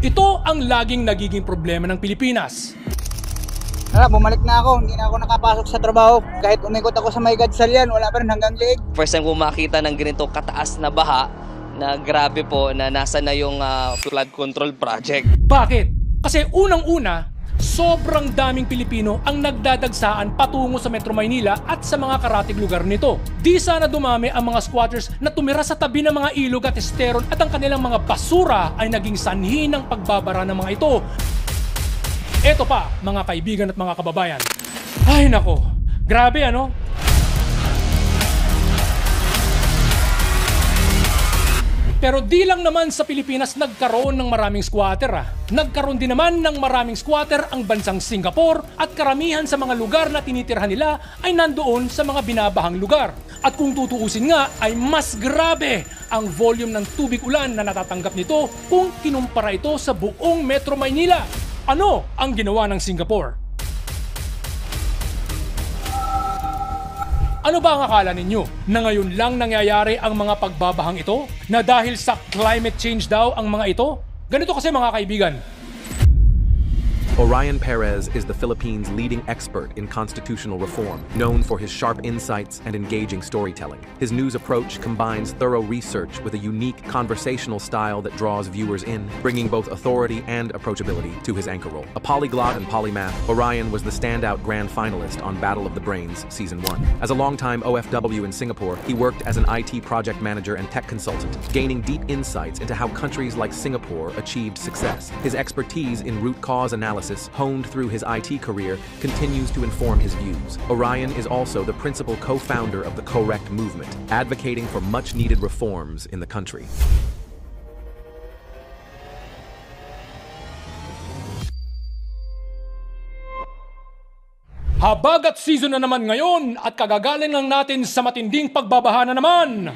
Ito ang laging nagiging problema ng Pilipinas. Bumalik na ako, hindi na ako nakapasok sa trabaho. Kahit umikot ako sa may Gadsalian, wala pa rin hanggang liig. First time ko makita ng ganito kataas na baha na grabe po na nasa na yung flood control project. Bakit? Kasi unang-una, sobrang daming Pilipino ang nagdadagsaan patungo sa Metro Maynila at sa mga karatig lugar nito. Di sana dumami ang mga squatters na tumira sa tabi ng mga ilog at esteron at ang kanilang mga basura ay naging sanhi ng pagbabara ng mga ito. Eto pa, mga kaibigan at mga kababayan. Ay nako, grabe ano? Pero di lang naman sa Pilipinas nagkaroon ng maraming squatter. Nagkaroon din naman ng maraming squatter ang bansang Singapore at karamihan sa mga lugar na tinitirhan nila ay nandoon sa mga binabahang lugar. At kung tutuusin nga ay mas grabe ang volume ng tubig ulan na natatanggap nito kung kinumpara ito sa buong Metro Maynila. Ano ang ginawa ng Singapore? Ano ba ang akala ninyo? Na ngayon lang nangyayari ang mga pagbabahang ito? Na dahil sa climate change daw ang mga ito? Ganito kasi mga kaibigan. Orion Perez is the Philippines' leading expert in constitutional reform, known for his sharp insights and engaging storytelling. His news approach combines thorough research with a unique conversational style that draws viewers in, bringing both authority and approachability to his anchor role. A polyglot and polymath, Orion was the standout grand finalist on Battle of the Brains Season 1. As a longtime OFW in Singapore, he worked as an IT project manager and tech consultant, gaining deep insights into how countries like Singapore achieved success. His expertise in root cause analysis honed through his IT career continues to inform his views. Orion is also the principal co-founder of the Correct movement, advocating for much-needed reforms in the country. Habagat season na naman ngayon at kagagaling lang natin sa matinding pagbabaha na naman.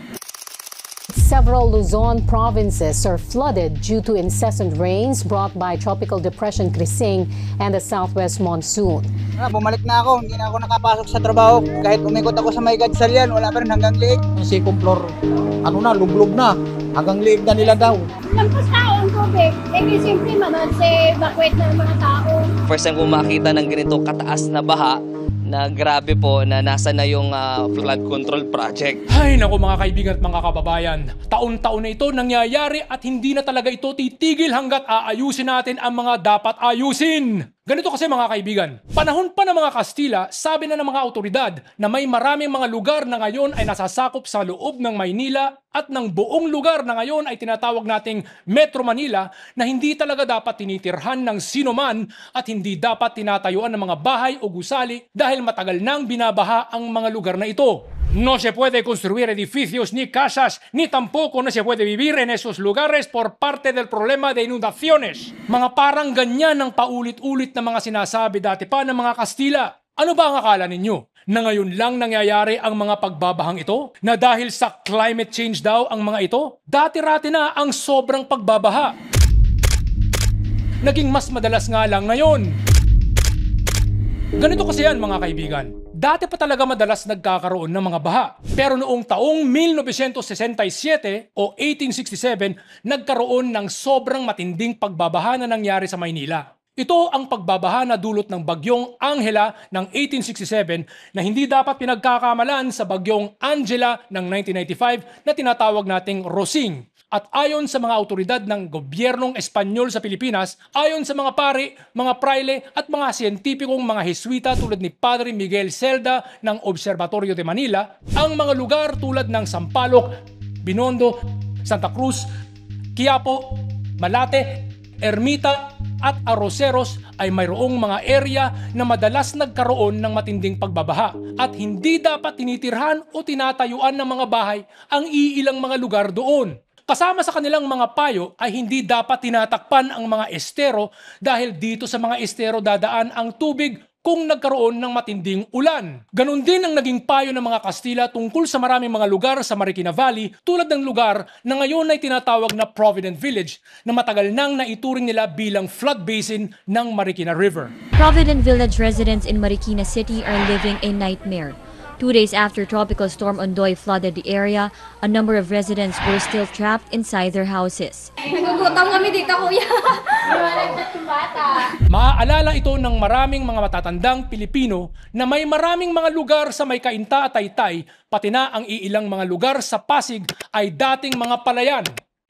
Several Luzon provinces are flooded due to incessant rains brought by Tropical Depression Krising and the southwest monsoon. Bumalik na ako, hindi na ako nakapasok sa trabaho. Kahit umikot ako sa may Gadsalian, wala pa rin hanggang liig. Second floor, lublog na. Hanggang liig na nila daw. Lampas tao ang tubig. Siyempre, evacuate na ang mga tao. First time ko makita ng ganito kataas na baha na grabe po na nasa na yung flood control project. Ay naku mga kaibigan at mga kababayan, taon-taon na ito nangyayari at hindi na talaga ito titigil hanggat aayusin natin ang mga dapat ayusin. Ganito kasi mga kaibigan, panahon pa ng mga Kastila, sabi na ng mga otoridad na may maraming mga lugar na ngayon ay nasasakop sa loob ng Maynila at ng buong lugar na ngayon ay tinatawag nating Metro Manila na hindi talaga dapat tinitirhan ng sino man at hindi dapat tinatayuan ng mga bahay o gusali dahil matagal nang binabaha ang mga lugar na ito. No se puede construir edificios ni casas, ni tampoco no se puede vivir en esos lugares por parte del problema de inundaciones. Mga parang ganyan ang paulit-ulit na mga sinasabi dati pa ng mga Kastila. Ano ba ang akala ninyo? Na ngayon lang nangyayari ang mga pagbabahang ito? Na dahil sa climate change daw ang mga ito? Dati-rati na ang sobrang pagbabaha. Naging mas madalas nga lang ngayon. Ganito kasi yan mga kaibigan. Dati pa talaga madalas nagkakaroon ng mga baha. Pero noong taong 1967 o 1867, nagkaroon ng sobrang matinding pagbabaha na nangyari sa Maynila. Ito ang pagbabaha na dulot ng bagyong Angela ng 1867 na hindi dapat pinagkakamalan sa bagyong Angela ng 1995 na tinatawag nating Rosing. At ayon sa mga autoridad ng gobyernong Espanyol sa Pilipinas, ayon sa mga pari, mga praile at mga siyentipikong mga Jesuita tulad ni Padre Miguel Celda ng Observatorio de Manila, ang mga lugar tulad ng Sampaloc, Binondo, Santa Cruz, Quiapo, Malate, Ermita at Arroceros ay mayroong mga area na madalas nagkaroon ng matinding pagbabaha at hindi dapat tinitirhan o tinatayuan ng mga bahay ang iilang mga lugar doon. Kasama sa kanilang mga payo ay hindi dapat tinatakpan ang mga estero dahil dito sa mga estero dadaan ang tubig kung nagkaroon ng matinding ulan. Ganon din ang naging payo ng mga Kastila tungkol sa maraming mga lugar sa Marikina Valley tulad ng lugar na ngayon ay tinatawag na Provident Village na matagal nang naituring nila bilang flood basin ng Marikina River. Provident Village residents in Marikina City are living a nightmare. 2 days after Tropical Storm Ondoy flooded the area, a number of residents were still trapped inside their houses. Nagugutom kami dito, kuya. Iwalag yung bata. Maaalala ito ng maraming mga matatandang Pilipino na may maraming mga lugar sa may Cainta at Taytay, pati na ang iilang mga lugar sa Pasig ay dating mga palayan.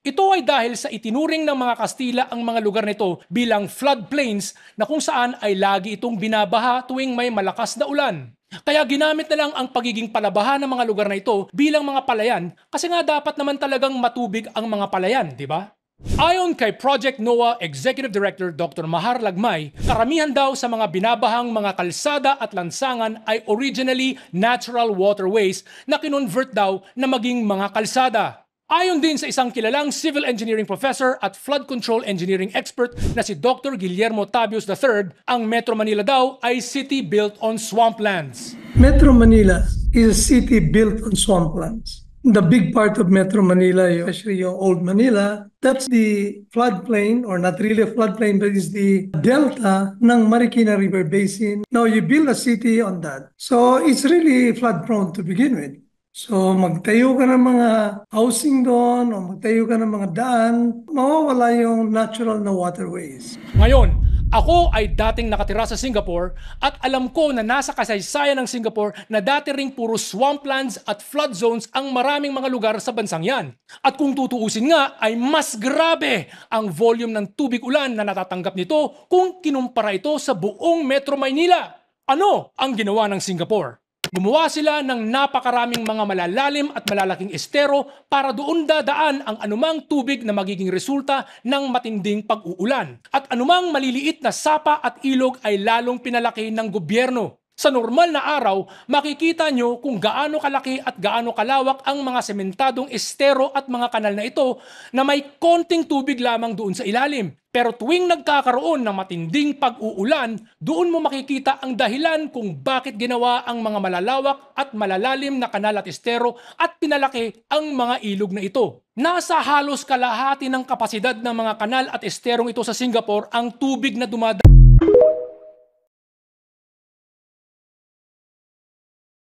Ito ay dahil sa itinuring ng mga Kastila ang mga lugar nito bilang floodplains na kung saan ay lagi itong binabaha tuwing may malakas na ulan. Kaya ginamit na lang ang pagiging palabahan ng mga lugar na ito bilang mga palayan kasi nga dapat naman talagang matubig ang mga palayan, di ba? Ayon kay Project NOAA Executive Director Dr. Mahar Lagmay, karamihan daw sa mga binabahang mga kalsada at lansangan ay originally natural waterways na kinonvert daw na maging mga kalsada. Ayon din sa isang kilalang civil engineering professor at flood control engineering expert na si Dr. Guillermo Tabios III, ang Metro Manila daw ay city built on swamplands. Metro Manila is a city built on swamplands. The big part of Metro Manila, especially yung Old Manila, that's the floodplain, or not really a floodplain, but is the delta ng Marikina River Basin. Now, you build a city on that. So, it's really flood-prone to begin with. So, magtayo ka ng mga housing doon, o magtayo ka ng mga daan, mawawala yung natural na waterways. Ngayon, ako ay dating nakatira sa Singapore at alam ko na nasa kasaysayan ng Singapore na dati ring puro swamplands at flood zones ang maraming mga lugar sa bansang yan. At kung tutuusin nga ay mas grabe ang volume ng tubig ulan na natatanggap nito kung kinumpara ito sa buong Metro Maynila. Ano ang ginawa ng Singapore? Gumawa sila ng napakaraming mga malalalim at malalaking estero para doon dadaan ang anumang tubig na magiging resulta ng matinding pag-uulan. At anumang maliliit na sapa at ilog ay lalong pinalaki ng gobyerno. Sa normal na araw, makikita nyo kung gaano kalaki at gaano kalawak ang mga sementadong estero at mga kanal na ito na may konting tubig lamang doon sa ilalim. Pero tuwing nagkakaroon ng matinding pag-uulan, doon mo makikita ang dahilan kung bakit ginawa ang mga malalawak at malalalim na kanal at estero at pinalaki ang mga ilog na ito. Nasa halos kalahati ng kapasidad ng mga kanal at esterong ito sa Singapore ang tubig na dumadaan